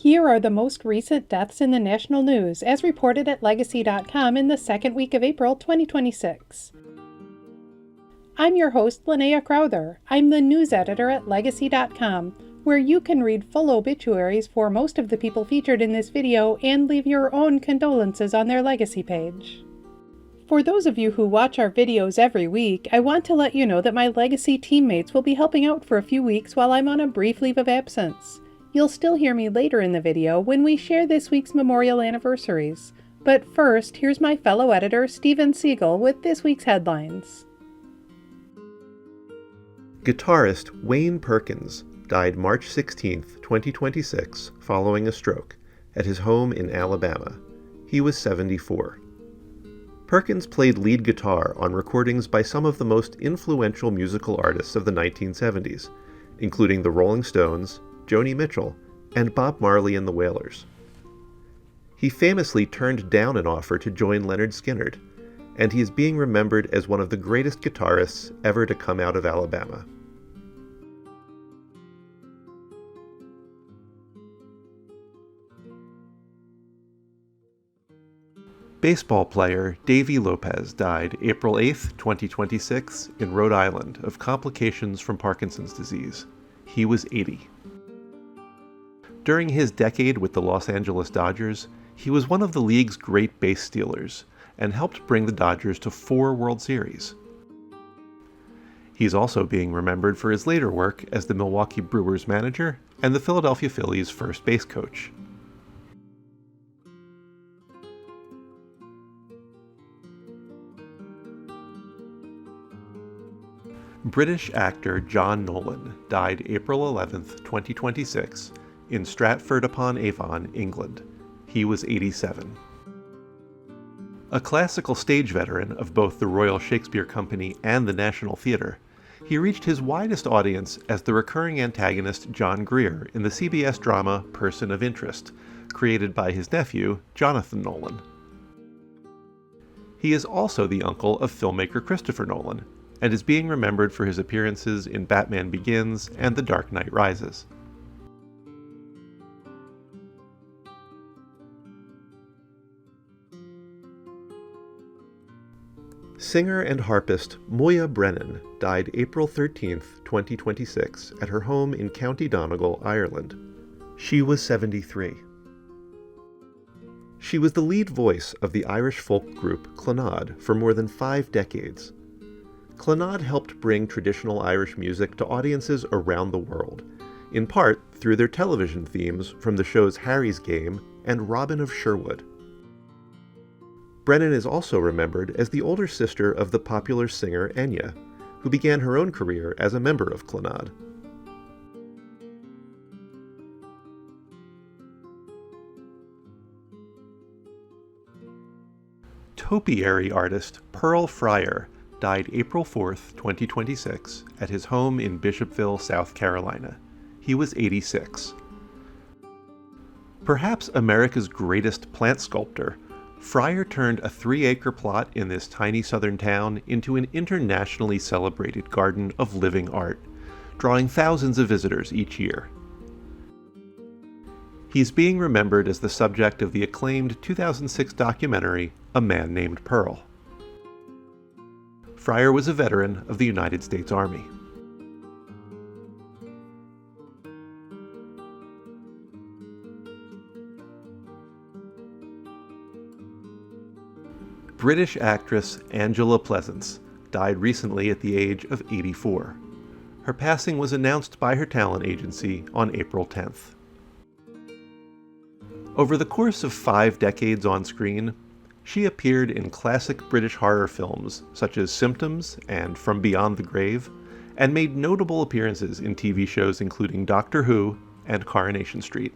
Here are the most recent deaths in the national news, as reported at Legacy.com in the second week of April 2026. I'm your host, Linnea Crowther. I'm the news editor at Legacy.com, where you can read full obituaries for most of the people featured in this video and leave your own condolences on their Legacy page. For those of you who watch our videos every week, I want to let you know that my Legacy teammates will be helping out for a few weeks while I'm on a brief leave of absence. You'll still hear me later in the video when we share this week's memorial anniversaries. But first, here's my fellow editor, Steven Siegel, with this week's headlines. Guitarist Wayne Perkins died March 16, 2026, following a stroke, at his home in Alabama. He was 74. Perkins played lead guitar on recordings by some of the most influential musical artists of the 1970s, including the Rolling Stones, Joni Mitchell, and Bob Marley and the Wailers. He famously turned down an offer to join Lynyrd Skynyrd, and he is being remembered as one of the greatest guitarists ever to come out of Alabama. Baseball player Davey Lopes died April 8, 2026, in Rhode Island of complications from Parkinson's disease. He was 80. During his decade with the Los Angeles Dodgers, he was one of the league's great base stealers and helped bring the Dodgers to 4 World Series. He's also being remembered for his later work as the Milwaukee Brewers manager and the Philadelphia Phillies first base coach. British actor John Nolan died April 11, 2026, in Stratford-upon-Avon, England. He was 87. A classical stage veteran of both the Royal Shakespeare Company and the National Theatre, he reached his widest audience as the recurring antagonist John Grier in the CBS drama Person of Interest, created by his nephew, Jonathan Nolan. He is also the uncle of filmmaker Christopher Nolan, and is being remembered for his appearances in Batman Begins and The Dark Knight Rises. Singer and harpist Moya Brennan died April 13, 2026, at her home in County Donegal, Ireland. She was 73. She was the lead voice of the Irish folk group Clannad for more than 5 decades. Clannad helped bring traditional Irish music to audiences around the world, in part through their television themes from the shows Harry's Game and Robin of Sherwood. Brennan is also remembered as the older sister of the popular singer Enya, who began her own career as a member of Clannad. Topiary artist Pearl Fryar died April 4, 2026, at his home in Bishopville, South Carolina. He was 86. Perhaps America's greatest plant sculptor, Fryar turned a 3-acre plot in this tiny southern town into an internationally celebrated garden of living art, drawing thousands of visitors each year. He's being remembered as the subject of the acclaimed 2006 documentary, A Man Named Pearl. Fryar was a veteran of the United States Army. British actress Angela Pleasence died recently at the age of 84. Her passing was announced by her talent agency on April 10th. Over the course of 5 decades on screen, she appeared in classic British horror films such as Symptoms and From Beyond the Grave, and made notable appearances in TV shows including Doctor Who and Coronation Street.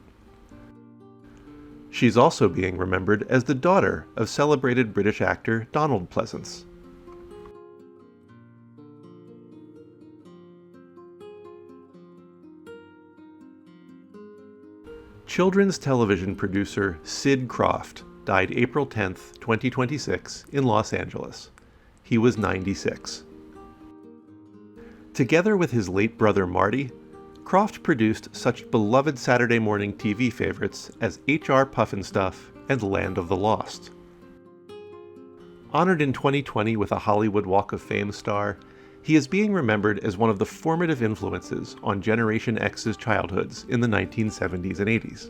She's also being remembered as the daughter of celebrated British actor Donald Pleasence. Children's television producer Syd Krofft died April 10, 2026, in Los Angeles. He was 96. Together with his late brother Marty, Krofft produced such beloved Saturday morning TV favorites as H.R. Pufnstuf and Land of the Lost. Honored in 2020 with a Hollywood Walk of Fame star, he is being remembered as one of the formative influences on Generation X's childhoods in the 1970s and 80s.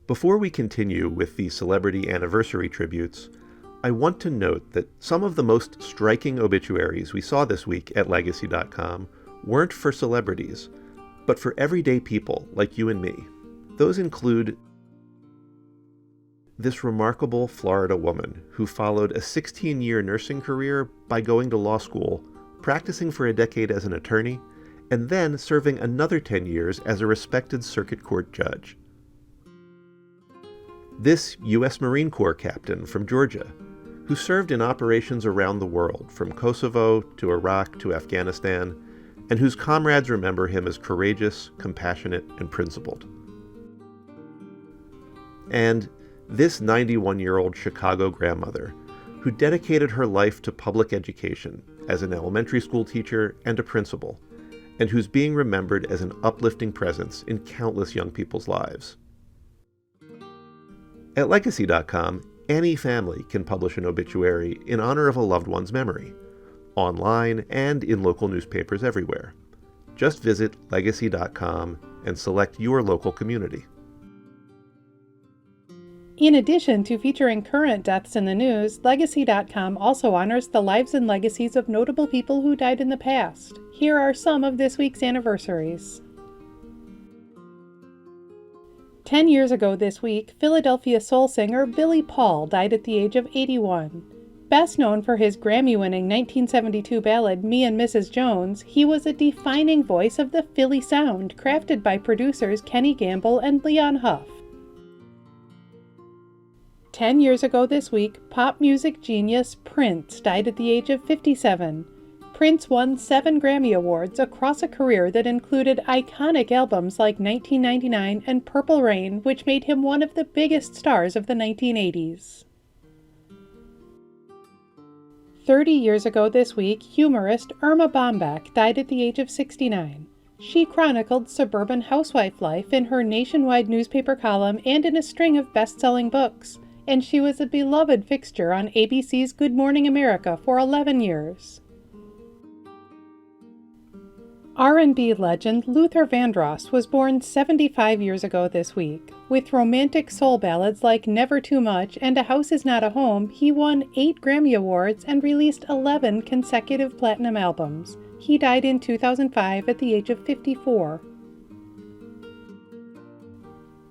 Before we continue with the celebrity anniversary tributes, I want to note that some of the most striking obituaries we saw this week at Legacy.com weren't for celebrities, but for everyday people like you and me. Those include this remarkable Florida woman who followed a 16-year nursing career by going to law school, practicing for a decade as an attorney, and then serving another 10 years as a respected circuit court judge. This U.S. Marine Corps captain from Georgia, who served in operations around the world, from Kosovo to Iraq to Afghanistan, and whose comrades remember him as courageous, compassionate, and principled. And this 91-year-old Chicago grandmother, who dedicated her life to public education as an elementary school teacher and a principal, and who's being remembered as an uplifting presence in countless young people's lives. At Legacy.com, any family can publish an obituary in honor of a loved one's memory, online and in local newspapers everywhere. Just visit Legacy.com and select your local community. In addition to featuring current deaths in the news, Legacy.com also honors the lives and legacies of notable people who died in the past. Here are some of this week's anniversaries. 10 years ago this week, Philadelphia soul singer Billy Paul died at the age of 81. Best known for his Grammy-winning 1972 ballad Me and Mrs. Jones, he was a defining voice of the Philly sound crafted by producers Kenny Gamble and Leon Huff. 10 years ago this week, pop music genius Prince died at the age of 57. Prince won 7 Grammy Awards across a career that included iconic albums like 1999 and Purple Rain, which made him one of the biggest stars of the 1980s. 30 years ago this week, humorist Irma Bombeck died at the age of 69. She chronicled suburban housewife life in her nationwide newspaper column and in a string of best-selling books, and she was a beloved fixture on ABC's Good Morning America for 11 years. R&B legend Luther Vandross was born 75 years ago this week. With romantic soul ballads like Never Too Much and A House Is Not a Home, he won 8 Grammy Awards and released 11 consecutive platinum albums. He died in 2005 at the age of 54.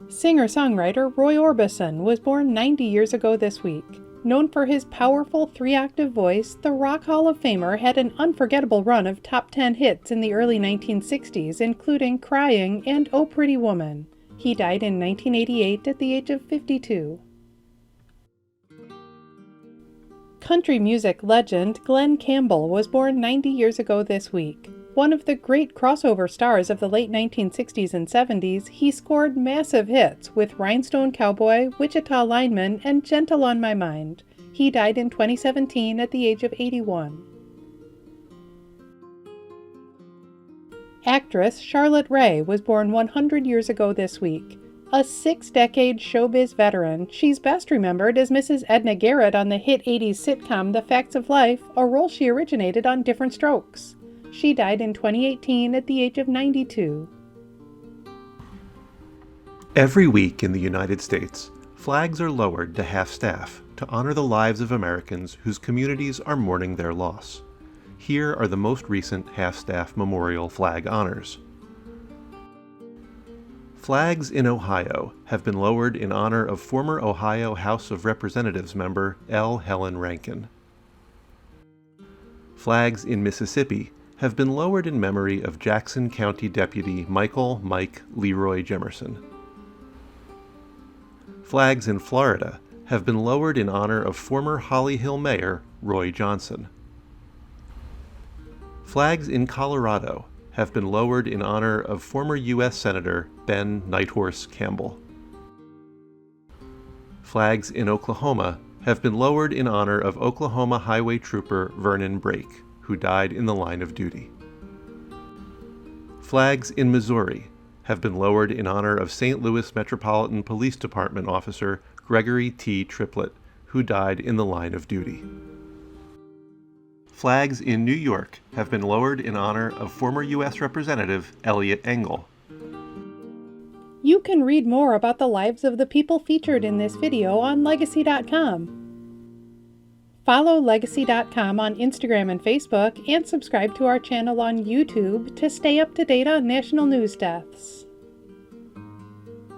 Singer-songwriter Roy Orbison was born 90 years ago this week. Known for his powerful 3-octave voice, the Rock Hall of Famer had an unforgettable run of top 10 hits in the early 1960s, including Crying and Oh Pretty Woman. He died in 1988 at the age of 52. Country music legend Glen Campbell was born 90 years ago this week. One of the great crossover stars of the late 1960s and 70s, he scored massive hits with Rhinestone Cowboy, Wichita Lineman, and Gentle on My Mind. He died in 2017 at the age of 81. Actress Charlotte Rae was born 100 years ago this week. A 6-decade showbiz veteran, she's best remembered as Mrs. Edna Garrett on the hit 80s sitcom The Facts of Life, a role she originated on Different Strokes. She died in 2018 at the age of 92. Every week in the United States, flags are lowered to half-staff to honor the lives of Americans whose communities are mourning their loss. Here are the most recent half-staff memorial flag honors. Flags in Ohio have been lowered in honor of former Ohio House of Representatives member L. Helen Rankin. Flags in Mississippi have been lowered in memory of Jackson County Deputy Michael Mike Leroy Jemerson. Flags in Florida have been lowered in honor of former Holly Hill Mayor Roy Johnson. Flags in Colorado have been lowered in honor of former U.S. Senator Ben Nighthorse Campbell. Flags in Oklahoma have been lowered in honor of Oklahoma Highway Trooper Vernon Brake, who died in the line of duty. Flags in Missouri have been lowered in honor of St. Louis Metropolitan Police Department officer Gregory T. Triplett, who died in the line of duty. Flags in New York have been lowered in honor of former U.S. Representative Elliot Engel. You can read more about the lives of the people featured in this video on Legacy.com. Follow Legacy.com on Instagram and Facebook, and subscribe to our channel on YouTube to stay up to date on national news deaths.